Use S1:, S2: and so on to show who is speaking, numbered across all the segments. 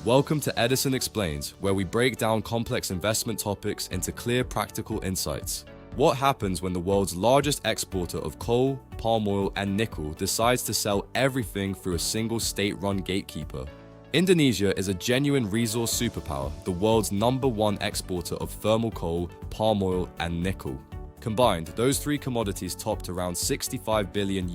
S1: Welcome to Edison Explains, where we break down complex investment topics into clear, practical insights. What happens when the world's largest exporter of coal, palm oil, and nickel decides to sell everything through a single state-run gatekeeper? Indonesia is a genuine resource superpower, the world's #1 exporter of thermal coal, palm oil, and nickel. Combined, those three commodities topped around $65 billion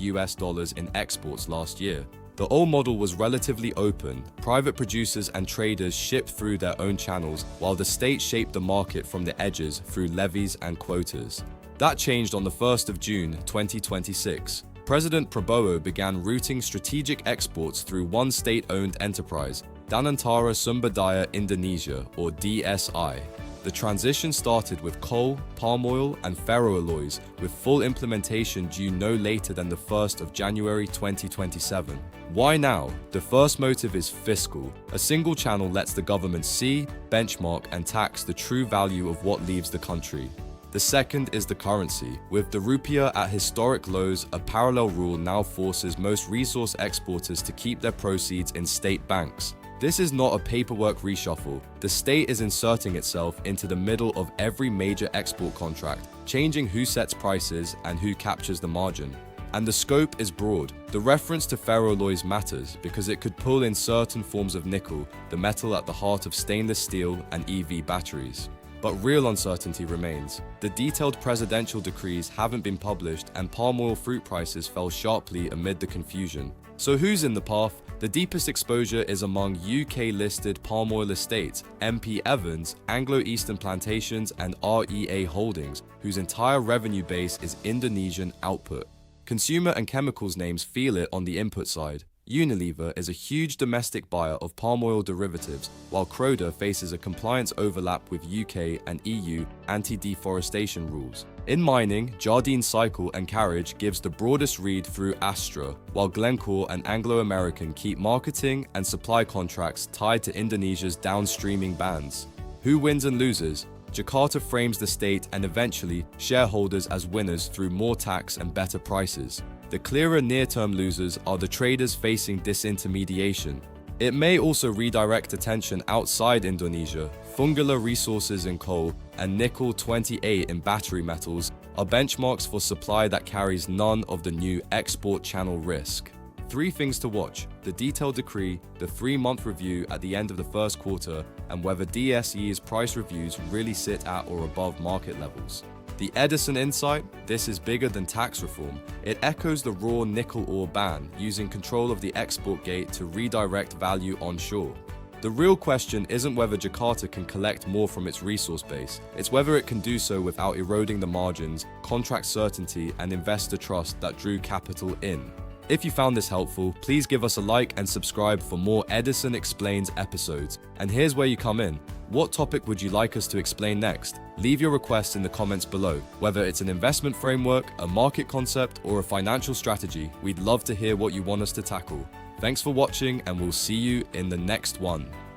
S1: in exports last year. The old model was relatively open. Private producers and traders shipped through their own channels, while the state shaped the market from the edges through levies and quotas. That changed on the 1st of June 2026. President Prabowo began routing strategic exports through one state-owned enterprise, Danantara Sumber Daya Indonesia, or DSI. The transition started with coal, palm oil, and ferroalloys, with full implementation due no later than the 1st of January 2027. Why now? The first motive is fiscal. A single channel lets the government see, benchmark, and tax the true value of what leaves the country. The second is the currency. With the rupiah at historic lows, a parallel rule now forces most resource exporters to keep their proceeds in state banks. This is not a paperwork reshuffle. The state is inserting itself into the middle of every major export contract, changing who sets prices and who captures the margin. And the scope is broad. The reference to ferroalloys matters because it could pull in certain forms of nickel, the metal at the heart of stainless steel and EV batteries. But real uncertainty remains. The detailed presidential decrees haven't been published, and palm oil fruit prices fell sharply amid the confusion. So who's in the path? The deepest exposure is among UK-listed palm oil estates, MP Evans, Anglo-Eastern Plantations, and REA Holdings, whose entire revenue base is Indonesian output. Consumer and chemicals names feel it on the input side. Unilever is a huge domestic buyer of palm oil derivatives, while Croda faces a compliance overlap with UK and EU anti-deforestation rules. In mining, Jardine Cycle and Carriage gives the broadest read through Astra, while Glencore and Anglo American keep marketing and supply contracts tied to Indonesia's downstreaming bans. Who wins and loses? Jakarta frames the state and eventually shareholders as winners through more tax and better prices. The clearer near-term losers are the traders facing disintermediation. It may also redirect attention outside Indonesia. Fungular resources in coal and nickel 28 in battery metals are benchmarks for supply that carries none of the new export channel risk. 3 things to watch: the detailed decree, the 3-month review at the end of the first quarter, and whether DSE's price reviews really sit at or above market levels. The Edison insight: this is bigger than tax reform. It echoes the raw nickel ore ban, using control of the export gate to redirect value onshore. The real question isn't whether Jakarta can collect more from its resource base, it's whether it can do so without eroding the margins, contract certainty, and investor trust that drew capital in. If you found this helpful, please give us a like and subscribe for more Edison Explains episodes. And here's where you come in. What topic would you like us to explain next? Leave your requests in the comments below. Whether it's an investment framework, a market concept, or a financial strategy, we'd love to hear what you want us to tackle. Thanks for watching, and we'll see you in the next one.